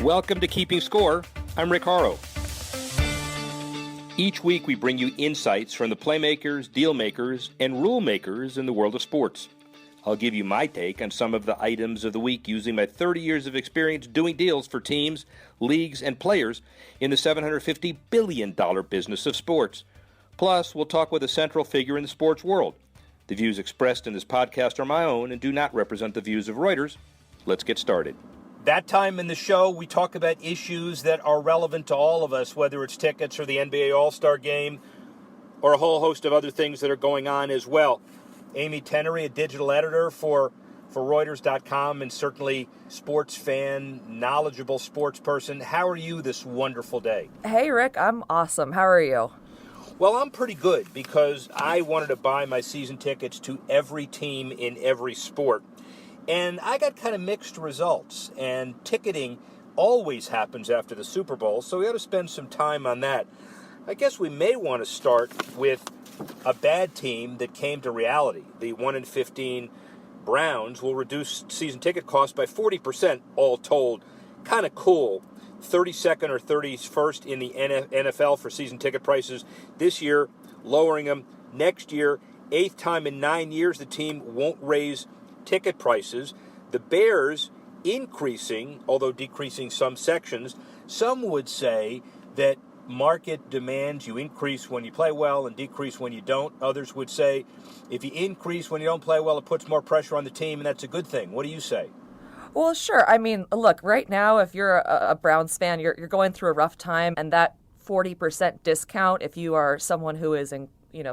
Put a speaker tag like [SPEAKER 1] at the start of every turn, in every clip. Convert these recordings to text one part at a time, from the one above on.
[SPEAKER 1] Welcome to Keeping Score. I'm Rick Horrow. Each week we bring you insights from the playmakers, deal makers, and rule makers in the world of sports. I'll give you my take on some of the items of the week using my 30 years of experience doing deals for teams, leagues, and players in the $750 billion business of sports. Plus, we'll talk with a central figure in the sports world. The views expressed in this podcast are my own and do not represent the views of Reuters. Let's get started. That time in the show, we talk about issues that are relevant to all of us, whether it's tickets or the NBA All-Star Game or a whole host of other things that are going on as well. Amy Tenery, a digital editor for Reuters.com and certainly sports fan, knowledgeable sports person. How are you this wonderful day?
[SPEAKER 2] Hey, Rick. I'm awesome. How are you?
[SPEAKER 1] Well, I'm pretty good because I wanted to buy my season tickets to every team in every sport. And I got kind of mixed results, and ticketing always happens after the Super Bowl, so we ought to spend some time on that. I guess we may want to start with a bad team that came to reality. The 1-15 Browns will reduce season ticket costs by 40%, all told. Kind of cool. 32nd or 31st in the NFL for season ticket prices this year, lowering them. Next year, 8th time in 9 years, the team won't raise ticket prices. The Bears increasing, although decreasing some sections. Some would say that market demands you increase when you play well and decrease when you don't. Others would say if you increase when you don't play well, it puts more pressure on the team, and that's a good thing. What do you say?
[SPEAKER 2] Well, sure. I mean, look, right now, if you're a Browns fan, you're going through a rough time, and that 40% discount, if you are someone who is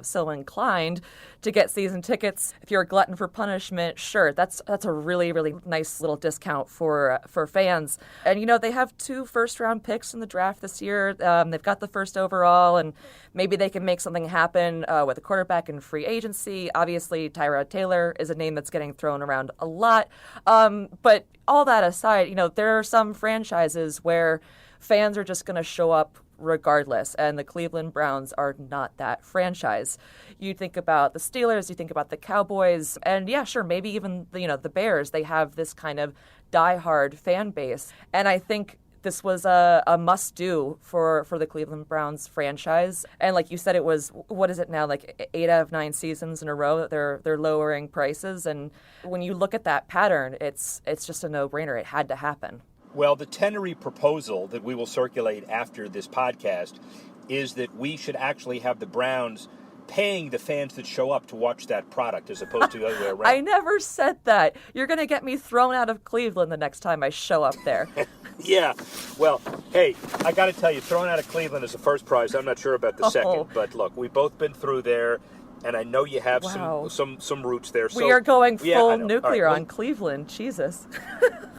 [SPEAKER 2] so inclined to get season tickets, if you're a glutton for punishment, sure, that's a really, really nice little discount for fans. And, they have 2 first-round picks in the draft this year. They've got the first overall, and maybe they can make something happen with a quarterback in free agency. Obviously, Tyrod Taylor is a name that's getting thrown around a lot. But all that aside, there are some franchises where fans are just going to show up regardless, and the Cleveland Browns are not that franchise. You think about the Steelers, you think about the Cowboys, and yeah, sure, maybe even the Bears. They have this kind of diehard fan base, and I think this was a must-do for the Cleveland Browns franchise. And like you said, it was, what is it now, like 8 out of 9 seasons in a row that they're lowering prices, and when you look at that pattern, it's just a no-brainer. It had to happen.
[SPEAKER 1] Well, the Tenery proposal that we will circulate after this podcast is that we should actually have the Browns paying the fans that show up to watch that product as opposed to the other way around.
[SPEAKER 2] I never said that. You're going to get me thrown out of Cleveland the next time I show up there.
[SPEAKER 1] Yeah. Well, hey, I got to tell you, thrown out of Cleveland is the first prize. I'm not sure about the second. But look, we've both been through there, and I know you have some roots there.
[SPEAKER 2] We are going full nuclear
[SPEAKER 1] right,
[SPEAKER 2] on Cleveland. Jesus.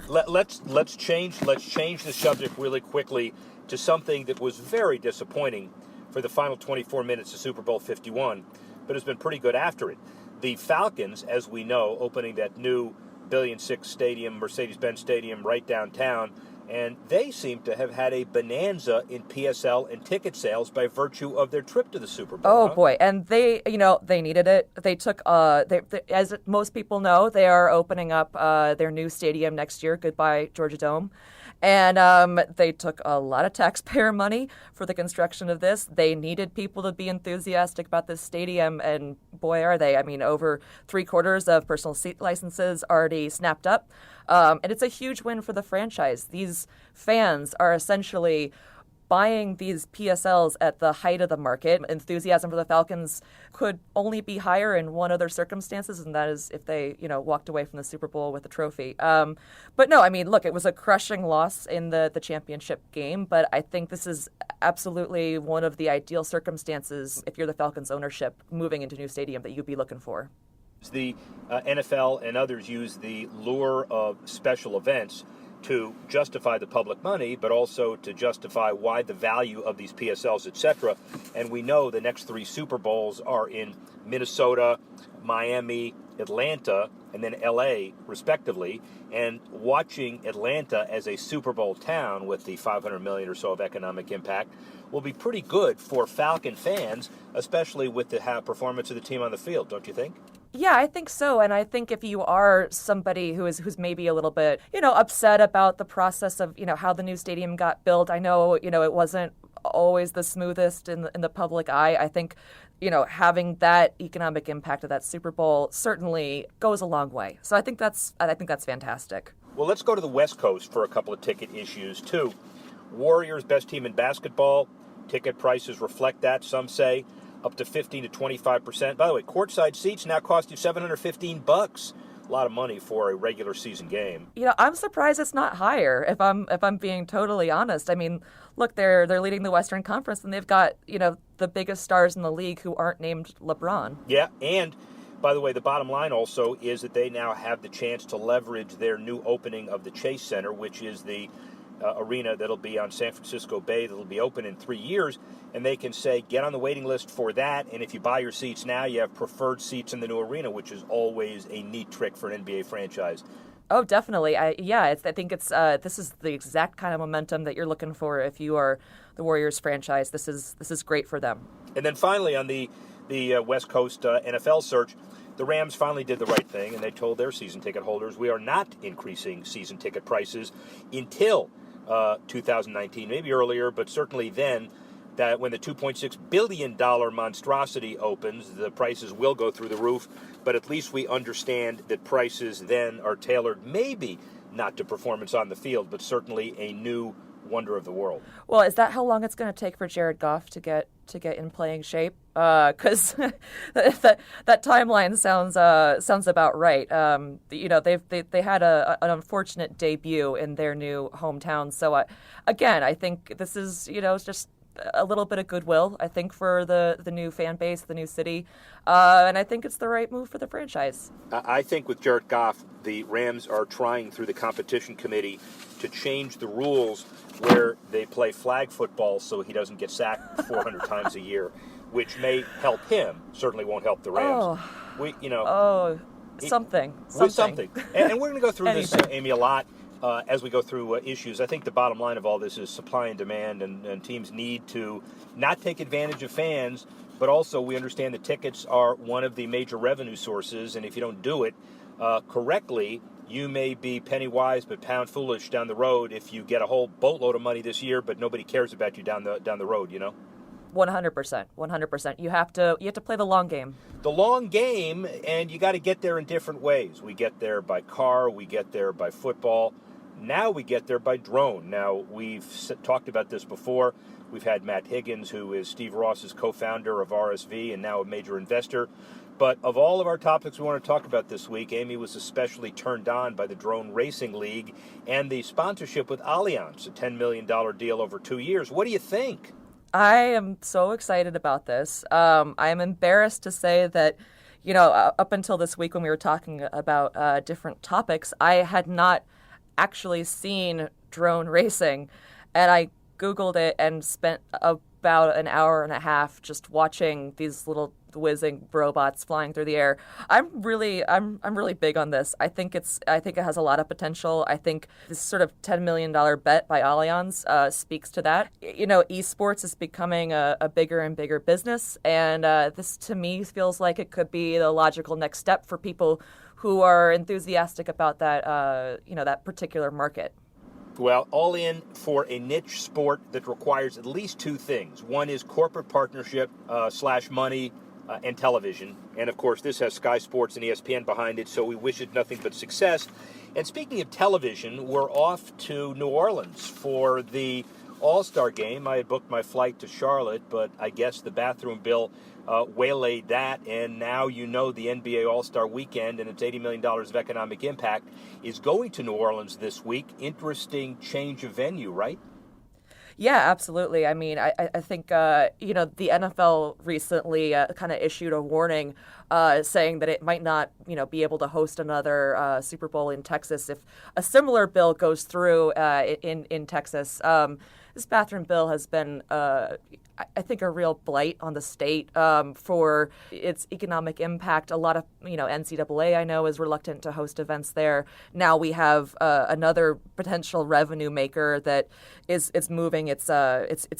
[SPEAKER 1] Let's change the subject really quickly to something that was very disappointing for the final 24 minutes of Super Bowl 51, but has been pretty good after it. The Falcons, as we know, opening that new $1.6 billion stadium, Mercedes-Benz Stadium, right downtown, and they seem to have had a bonanza in PSL and ticket sales by virtue of their trip to the Super Bowl.
[SPEAKER 2] Oh, boy. And they needed it. They took, as most people know, they are opening up their new stadium next year. Goodbye, Georgia Dome. And they took a lot of taxpayer money for the construction of this. They needed people to be enthusiastic about this stadium, and boy, are they. I mean, over 3/4 of personal seat licenses already snapped up. And it's a huge win for the franchise. These fans are essentially buying these PSLs at the height of the market. Enthusiasm for the Falcons could only be higher in one other circumstances, and that is if they, walked away from the Super Bowl with a trophy. But no, I mean, look, it was a crushing loss in the championship game, but I think this is absolutely one of the ideal circumstances if you're the Falcons ownership moving into a new stadium that you'd be looking for.
[SPEAKER 1] The NFL and others use the lure of special events to justify the public money, but also to justify why the value of these PSLs, etc. And we know the next 3 Super Bowls are in Minnesota, Miami, Atlanta, and then LA, respectively. And watching Atlanta as a Super Bowl town with the $500 million or so of economic impact will be pretty good for Falcon fans, especially with the performance of the team on the field, don't you think?
[SPEAKER 2] Yeah, I think so. And I think if you are somebody who's maybe a little bit, upset about the process of, how the new stadium got built, I know, it wasn't always the smoothest in the public eye. I think, having that economic impact of that Super Bowl certainly goes a long way. So I think that's fantastic.
[SPEAKER 1] Well, let's go to the West Coast for a couple of ticket issues, too. Warriors, best team in basketball. Ticket prices reflect that, some say, up to 15 to 25%. By the way, courtside seats now cost you $715. A lot of money for a regular season game.
[SPEAKER 2] I'm surprised it's not higher, if I'm being totally honest. I mean, look, they're leading the Western Conference, and they've got, the biggest stars in the league who aren't named LeBron.
[SPEAKER 1] Yeah, and by the way, the bottom line also is that they now have the chance to leverage their new opening of the Chase Center, which is the arena that'll be on San Francisco Bay that'll be open in 3 years, and they can say, get on the waiting list for that, and if you buy your seats now, you have preferred seats in the new arena, which is always a neat trick for an NBA franchise.
[SPEAKER 2] Oh, definitely. I think it's this is the exact kind of momentum that you're looking for if you are the Warriors franchise. This is great for them.
[SPEAKER 1] And then finally, on the West Coast NFL search, the Rams finally did the right thing, and they told their season ticket holders, we are not increasing season ticket prices until 2019, maybe earlier, but certainly then, that when the $2.6 billion monstrosity opens, the prices will go through the roof, but at least we understand that prices then are tailored maybe not to performance on the field, but certainly a new wonder of the world.
[SPEAKER 2] Well, is that how long it's going to take for Jared Goff to get in playing shape? Because that timeline sounds about right. They had an unfortunate debut in their new hometown. So again, I think this is just a little bit of goodwill, I think, for the new fan base, the new city, and I think it's the right move for the franchise.
[SPEAKER 1] I think with Jared Goff, the Rams are trying through the competition committee to change the rules where they play flag football so he doesn't get sacked 400 times a year, which may help him, certainly won't help the Rams.
[SPEAKER 2] Something.
[SPEAKER 1] And we're going to go through this,
[SPEAKER 2] Anything.
[SPEAKER 1] Amy, a lot. As we go through issues, I think the bottom line of all this is supply and demand, and teams need to not take advantage of fans, but also we understand that tickets are one of the major revenue sources, and if you don't do it correctly, you may be penny wise but pound foolish down the road if you get a whole boatload of money this year, but nobody cares about you down the road,
[SPEAKER 2] 100%. You have to play the long game.
[SPEAKER 1] The long game, and you got to get there in different ways. We get there by car, we get there by football. Now we get there by drone. Now, we've talked about this before. We've had Matt Higgins, who is Steve Ross's co-founder of RSV and now a major investor. But of all of our topics we want to talk about this week, Amy was especially turned on by the Drone Racing League and the sponsorship with Allianz, a $10 million deal over 2 years. What do you think?
[SPEAKER 2] I am so excited about this. I am embarrassed to say that, up until this week when we were talking about different topics, I had not actually seen drone racing, and I Googled it and spent about an hour and a half just watching these little whizzing robots flying through the air. I'm really big on this. I think it has a lot of potential. I think this sort of $10 million bet by Allianz speaks to that. Esports is becoming a bigger and bigger business, and this to me feels like it could be the logical next step for people who are enthusiastic about that that particular market.
[SPEAKER 1] Well, all in for a niche sport that requires at least two things. One is corporate partnership / money and television. And, of course, this has Sky Sports and ESPN behind it, so we wish it nothing but success. And speaking of television, we're off to New Orleans for the All-Star game. I had booked my flight to Charlotte, but I guess the bathroom bill waylaid that, and now the NBA All-Star Weekend and its $80 million of economic impact is going to New Orleans this week. Interesting change of venue, right?
[SPEAKER 2] Yeah, absolutely. I mean, I think, the NFL recently kind of issued a warning saying that it might not, be able to host another Super Bowl in Texas if a similar bill goes through in Texas. This bathroom bill has been, I think, a real blight on the state for its economic impact. A lot of, NCAA, I know, is reluctant to host events there. Now we have another potential revenue maker that is moving its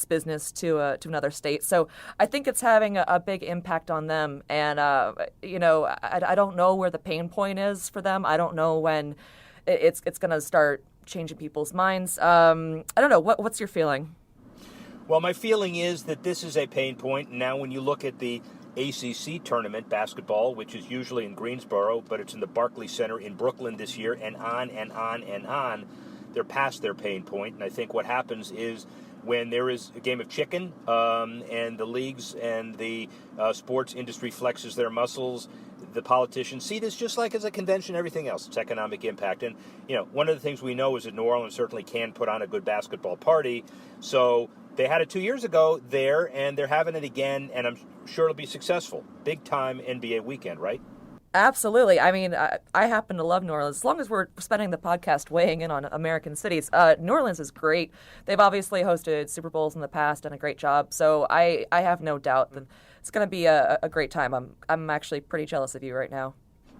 [SPEAKER 2] business to another state. So I think it's having a big impact on them. And I don't know where the pain point is for them. I don't know when it's going to start changing people's minds. I don't know. What's your feeling?
[SPEAKER 1] Well, my feeling is that this is a pain point. Now, when you look at the ACC tournament basketball, which is usually in Greensboro, but it's in the Barclays Center in Brooklyn this year, and on and on and on, they're past their pain point. And I think what happens is when there is a game of chicken and the leagues and the sports industry flexes their muscles, the politicians see this just like as a convention, everything else. It's economic impact. And, one of the things we know is that New Orleans certainly can put on a good basketball party. So they had it 2 years ago there, and they're having it again, and I'm sure it'll be successful. Big time NBA weekend, right?
[SPEAKER 2] Absolutely. I mean, I happen to love New Orleans. As long as we're spending the podcast weighing in on American cities, New Orleans is great. They've obviously hosted Super Bowls in the past, done a great job. So I have no doubt that it's going to be a great time. I'm actually pretty jealous of you right now.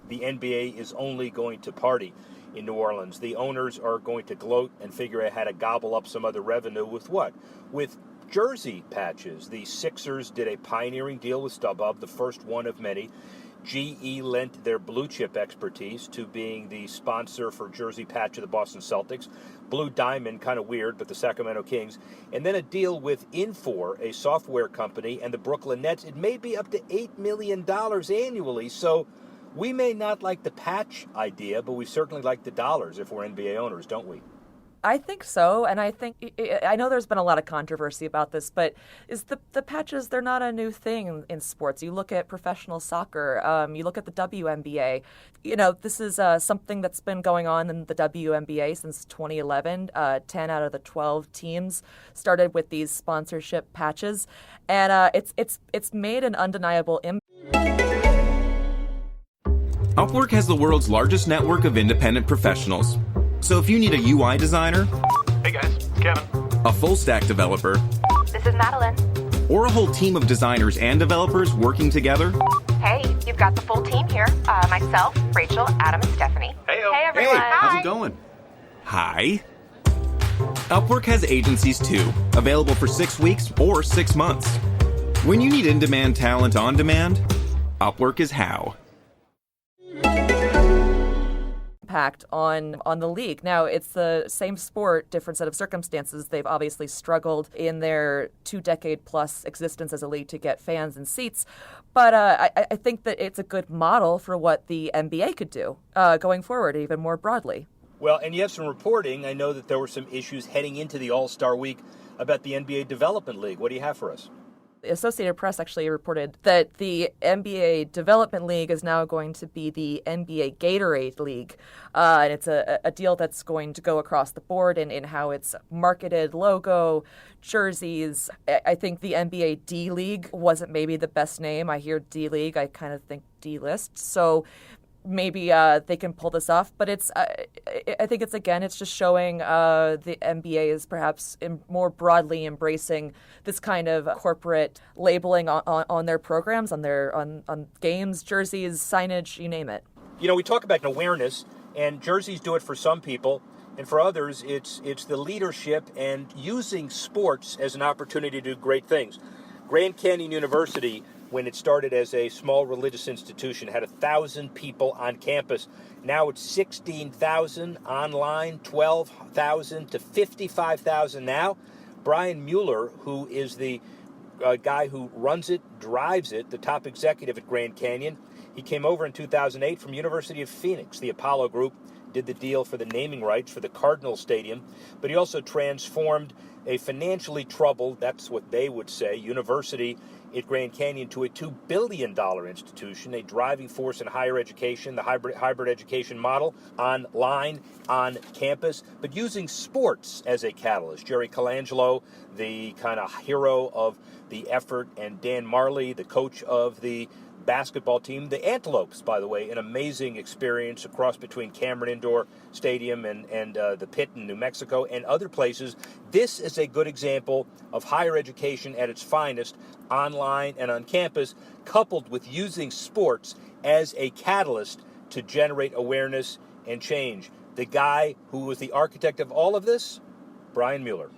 [SPEAKER 1] The NBA is only going to party in New Orleans. The owners are going to gloat and figure out how to gobble up some other revenue with what? With jersey patches. The Sixers did a pioneering deal with StubHub, the first one of many. GE lent their blue chip expertise to being the sponsor for jersey patch of the Boston Celtics. Blue Diamond, kind of weird, but the Sacramento Kings. And then a deal with Infor, a software company, and the Brooklyn Nets. It may be up to $8 million annually. So we may not like the patch idea, but we certainly like the dollars if we're NBA owners, don't we?
[SPEAKER 2] I think so, and I know there's been a lot of controversy about this, but is the patches, they're not a new thing in sports. You look at professional soccer, you look at the WNBA. This is something that's been going on in the WNBA since 2011. 10 out of the 12 teams started with these sponsorship patches, and it's made an undeniable impact.
[SPEAKER 3] Upwork has the world's largest network of independent professionals. So if you need a UI designer,
[SPEAKER 4] hey guys, Kevin,
[SPEAKER 3] a full-stack developer,
[SPEAKER 5] this is Madeline,
[SPEAKER 3] or a whole team of designers and developers working together,
[SPEAKER 5] hey, you've got the full team here. Myself, Rachel, Adam, and Stephanie.
[SPEAKER 4] Hey-o.
[SPEAKER 5] Hey everyone.
[SPEAKER 3] Hey, how's it going? Hi. Upwork has agencies too, available for 6 weeks or 6 months. When you need in-demand talent on demand, Upwork is how.
[SPEAKER 2] Impact on the league. Now, it's the same sport, different set of circumstances. They've obviously struggled in their 2-decade-plus existence as a league to get fans and seats. But I think that it's a good model for what the NBA could do going forward, even more broadly.
[SPEAKER 1] Well, and you have some reporting. I know that there were some issues heading into the All-Star week about the NBA Development League. What do you have for us?
[SPEAKER 2] The Associated Press actually reported that the NBA Development League is now going to be the NBA Gatorade League. And it's a deal that's going to go across the board in how it's marketed, logo, jerseys. I think the NBA D-League wasn't maybe the best name. I hear D-League, I kind of think D-List. So maybe they can pull this off, but I think it's just showing the NBA is perhaps more broadly embracing this kind of corporate labeling on their programs, on games, jerseys, signage, you name it.
[SPEAKER 1] We talk about awareness, and jerseys do it for some people, and for others, it's the leadership and using sports as an opportunity to do great things. Grand Canyon University, when it started as a small religious institution, had 1,000 people on campus. Now it's 16,000 online, 12,000 to 55,000 now. Brian Mueller, who is the guy who runs it, drives it, the top executive at Grand Canyon, he came over in 2008 from University of Phoenix. The Apollo Group did the deal for the naming rights for the Cardinal Stadium, but he also transformed a financially troubled, that's what they would say, university at Grand Canyon to a $2 billion institution, a driving force in higher education, the hybrid education model, online, on campus, but using sports as a catalyst. Jerry Colangelo, the kind of hero of the effort, and Dan Marley, the coach of the basketball team. The Antelopes, by the way, an amazing experience across between Cameron Indoor Stadium and the Pit in New Mexico and other places. This is a good example of higher education at its finest, online and on campus, coupled with using sports as a catalyst to generate awareness and change. The guy who was the architect of all of this, Brian Mueller.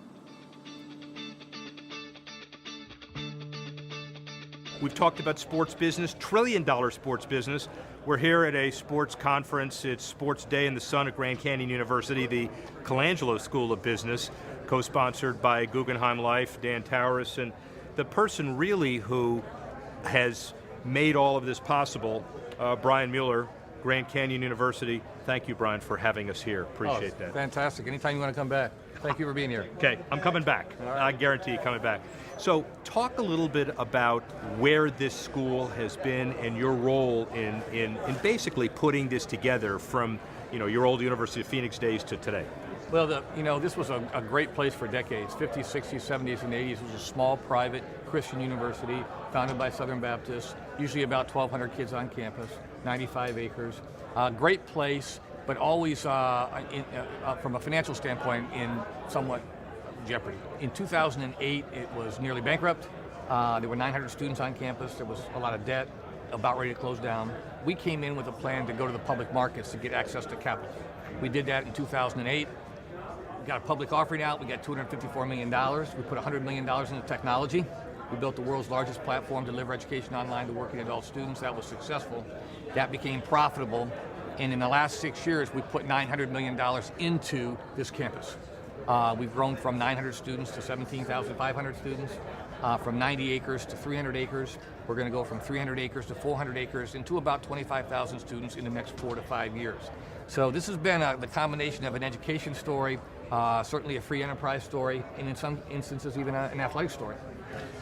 [SPEAKER 1] We've talked about sports business, trillion-dollar sports business. We're here at a sports conference. It's Sports Day in the Sun at Grand Canyon University, the Colangelo School of Business, co-sponsored by Guggenheim Life, Dan Tauris, and the person really who has made all of this possible, Brian Mueller, Grand Canyon University. Thank you, Brian, for having us here. Appreciate that.
[SPEAKER 4] Fantastic. Anytime you want to come back. Thank you for being here.
[SPEAKER 1] Okay, I'm coming back. I guarantee you coming back. So talk a little bit about where this school has been and your role in basically putting this together from your old University of Phoenix days to today.
[SPEAKER 4] Well, this was a great place for decades. 50s, 60s, 70s, and 80s. It was a small private Christian university founded by Southern Baptists, usually about 1,200 kids on campus, 95 acres. Great place, but always, from a financial standpoint, in somewhat jeopardy. In 2008, it was nearly bankrupt. There were 900 students on campus. There was a lot of debt, about ready to close down. We came in with a plan to go to the public markets to get access to capital. We did that in 2008. We got a public offering out. We got $254 million. We put $100 million into technology. We built the world's largest platform to deliver education online to working adult students. That was successful. That became profitable. And in the last 6 years, we put $900 million into this campus. We've grown from 900 students to 17,500 students, from 90 acres to 300 acres. We're going to go from 300 acres to 400 acres and to about 25,000 students in the next 4 to 5 years. So this has been the combination of an education story, certainly a free enterprise story, and in some instances even an athletic story.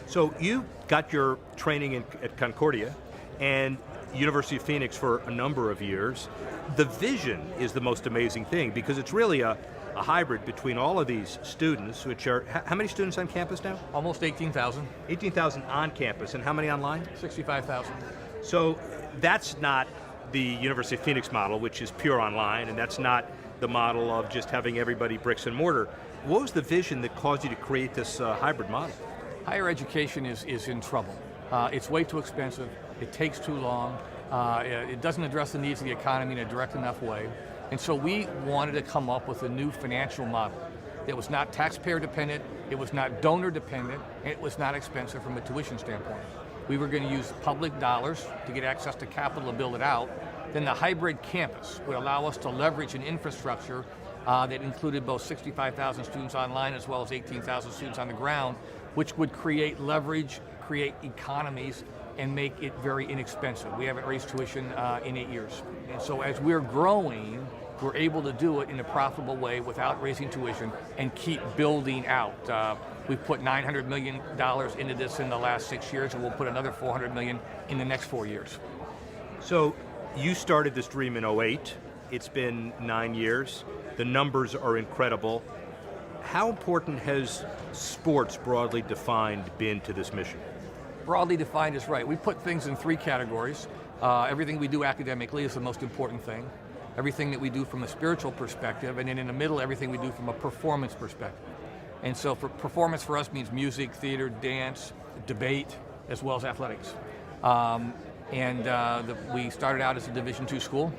[SPEAKER 1] So you got your training at Concordia and University of Phoenix for a number of years. The vision is the most amazing thing because it's really a hybrid between all of these students, which are, how many students on campus now?
[SPEAKER 4] Almost 18,000.
[SPEAKER 1] 18,000 on campus, and how many online?
[SPEAKER 4] 65,000.
[SPEAKER 1] So that's not the University of Phoenix model, which is pure online, and that's not the model of just having everybody bricks and mortar. What was the vision that caused you to create this hybrid model?
[SPEAKER 4] Higher education is in trouble. It's way too expensive. It takes too long. It doesn't address the needs of the economy in a direct enough way. And so we wanted to come up with a new financial model that was not taxpayer dependent, it was not donor dependent, and it was not expensive from a tuition standpoint. We were going to use public dollars to get access to capital to build it out. Then the hybrid campus would allow us to leverage an infrastructure that included both 65,000 students online as well as 18,000 students on the ground, which would create leverage, create economies, and make it very inexpensive. We haven't raised tuition in 8 years. And so as we're growing, we're able to do it in a profitable way without raising tuition and keep building out. We've put $900 million into this in the last 6 years, and we'll put another $400 million in the next 4 years.
[SPEAKER 1] So you started this dream in 2008. It's been 9 years. The numbers are incredible. How important has sports, broadly defined, been to this mission?
[SPEAKER 4] Broadly defined is right. We put things in 3 categories. Everything we do academically is the most important thing. Everything that we do from a spiritual perspective, and then in the middle, everything we do from a performance perspective. And so for performance for us means music, theater, dance, debate, as well as athletics. We started out as a Division II school.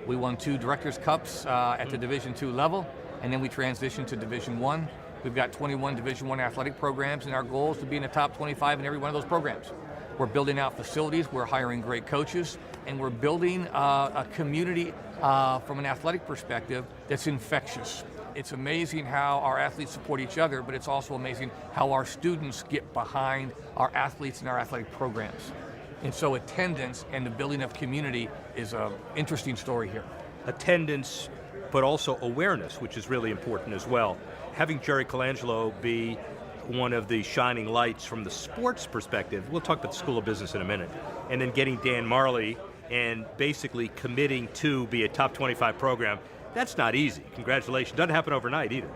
[SPEAKER 4] We won 2 Directors' Cups at the Division II level, and then we transitioned to Division I. We've got 21 Division I athletic programs, and our goal is to be in the top 25 in every one of those programs. We're building out facilities, we're hiring great coaches, and we're building a community from an athletic perspective that's infectious. It's amazing how our athletes support each other, but it's also amazing how our students get behind our athletes and our athletic programs. And so attendance and the building of community is an interesting story here.
[SPEAKER 1] Attendance, but also awareness, which is really important as well. Having Jerry Colangelo be one of the shining lights from the sports perspective, we'll talk about the School of Business in a minute, and then getting Dan Marley and basically committing to be a top 25 program, that's not easy. Congratulations. Doesn't happen overnight either.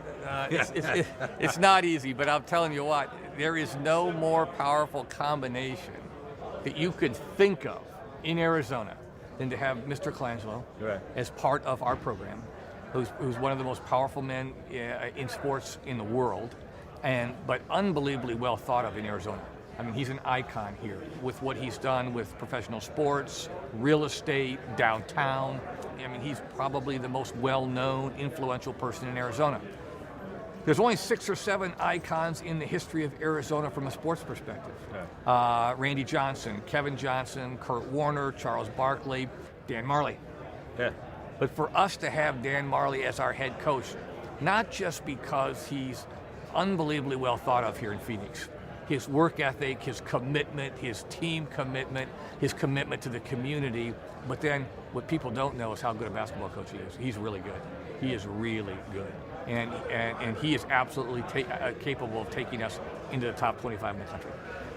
[SPEAKER 4] It's not easy, but I'm telling you what, there is no more powerful combination that you could think of in Arizona than to have Mr. Colangelo as part of our program, who's one of the most powerful men in sports in the world, but unbelievably well thought of in Arizona. I mean, he's an icon here with what he's done with professional sports, real estate, downtown. I mean, he's probably the most well-known, influential person in Arizona. There's only 6 or 7 icons in the history of Arizona from a sports perspective. Randy Johnson, Kevin Johnson, Kurt Warner, Charles Barkley, Dan Marley.
[SPEAKER 1] Yeah.
[SPEAKER 4] But for us to have Dan Marley as our head coach, not just because he's unbelievably well thought of here in Phoenix, his work ethic, his commitment, his team commitment, his commitment to the community, but then what people don't know is how good a basketball coach he is. He's really good. He is really good. And he is absolutely capable of taking us into the top 25 in the country.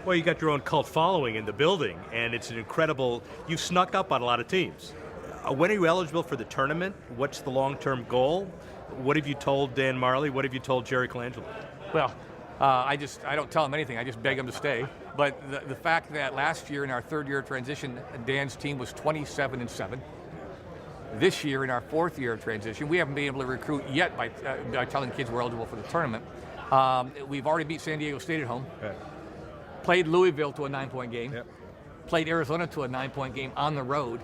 [SPEAKER 6] Well, you got your own cult following in the building, and it's an incredible, you've snuck up on a lot of teams.
[SPEAKER 1] When are you eligible for the tournament? What's the long-term goal? What have you told Dan Marley? What have you told Jerry Colangelo?
[SPEAKER 4] Well, I don't tell him anything. I just beg him to stay. But the fact that last year in our third year of transition, Dan's team was 27-7. This year in our fourth year of transition, we haven't been able to recruit yet by telling kids we're eligible for the tournament. We've already beat San Diego State at home.
[SPEAKER 1] Okay.
[SPEAKER 4] Played Louisville to a 9-point game.
[SPEAKER 1] Yep.
[SPEAKER 4] Played Arizona to a 9-point game on the road.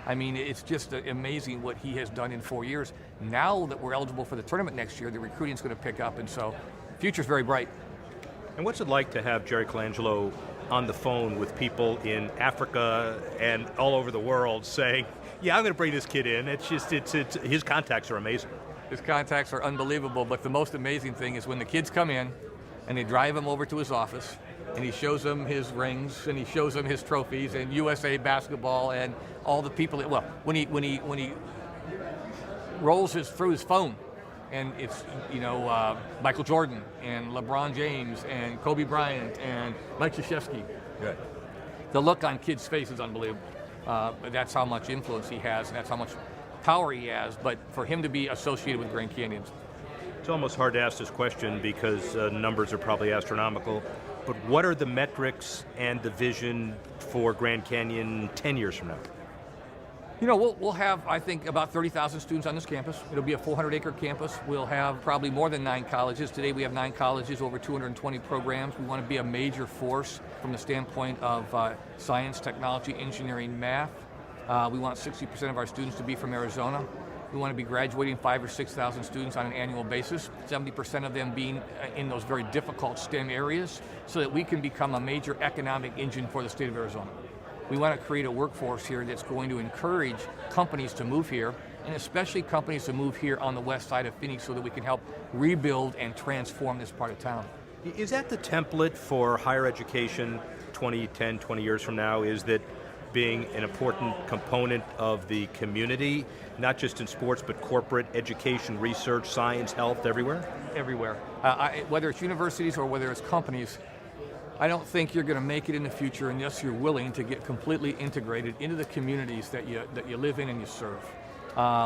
[SPEAKER 4] I mean, it's just amazing what he has done in 4 years. Now that we're eligible for the tournament next year, the recruiting's going to pick up, and so the future's very bright.
[SPEAKER 1] And what's it like to have Jerry Colangelo on the phone with people in Africa and all over the world saying, yeah, I'm going to bring this kid in. It's his contacts are amazing.
[SPEAKER 4] His contacts are unbelievable, but the most amazing thing is when the kids come in and they drive him over to his office and he shows them his rings and he shows them his trophies and USA basketball and all the people that, well, when he rolls through his phone and it's, Michael Jordan and LeBron James and Kobe Bryant and Mike Krzyzewski.
[SPEAKER 1] Good.
[SPEAKER 4] The look on kids' faces is unbelievable. That's how much influence he has, and that's how much power he has. But for him to be associated with Grand Canyons,
[SPEAKER 1] It's almost hard to ask this question because numbers are probably astronomical. But what are the metrics and the vision for Grand Canyon 10 years from now?
[SPEAKER 4] We'll have, I think, about 30,000 students on this campus. It'll be a 400-acre campus. We'll have probably more than 9 colleges. Today we have 9 colleges, over 220 programs. We want to be a major force from the standpoint of science, technology, engineering, math. We want 60% of our students to be from Arizona. We want to be graduating 5,000 or 6,000 students on an annual basis, 70% of them being in those very difficult STEM areas, so that we can become a major economic engine for the state of Arizona. We want to create a workforce here that's going to encourage companies to move here, and especially companies to move here on the west side of Phoenix so that we can help rebuild and transform this part of town.
[SPEAKER 1] Is that the template for higher education 20 years from now, is that being an important component of the community, not just in sports, but corporate, education, research, science, health, everywhere?
[SPEAKER 4] Everywhere. Whether it's universities or whether it's companies, I don't think you're going to make it in the future unless you're willing to get completely integrated into the communities that you live in and you serve,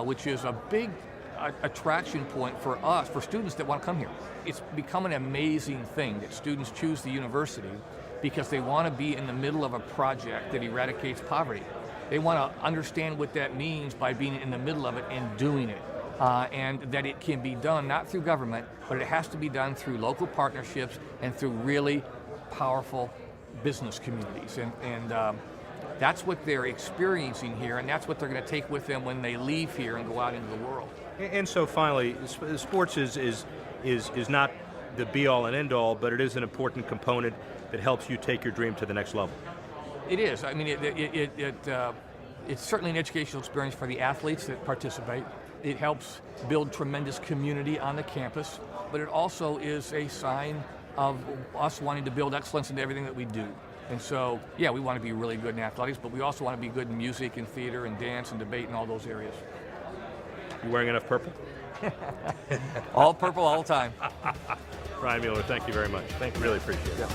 [SPEAKER 4] which is a big attraction point for us, for students that want to come here. It's become an amazing thing that students choose the university because they want to be in the middle of a project that eradicates poverty. They want to understand what that means by being in the middle of it and doing it. And that it can be done not through government, but it has to be done through local partnerships and through really powerful business communities. And that's what they're experiencing here, and that's what they're going to take with them when they leave here and go out into the world.
[SPEAKER 1] And so finally, sports is not the be-all and end-all, but it is an important component that helps you take your dream to the next level.
[SPEAKER 4] It is. I mean, it's certainly an educational experience for the athletes that participate. It helps build tremendous community on the campus, but it also is a sign of us wanting to build excellence into everything that we do. And so, yeah, we want to be really good in athletics, but we also want to be good in music and theater and dance and debate and all those areas.
[SPEAKER 1] You wearing enough purple?
[SPEAKER 4] All purple all the time.
[SPEAKER 1] Ryan Mueller, thank you very much. Really appreciate it.
[SPEAKER 4] Yeah.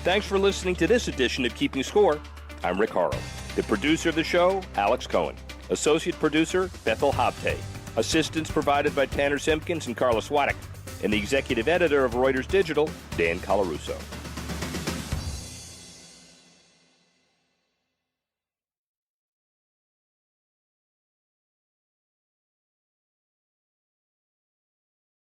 [SPEAKER 7] Thanks for listening to this edition of Keeping Score. I'm Rick Horrow. The producer of the show, Alex Cohen. Associate producer, Bethel Habte. Assistance provided by Tanner Simpkins and Carla Swadek. And the executive editor of Reuters Digital, Dan Colarusso.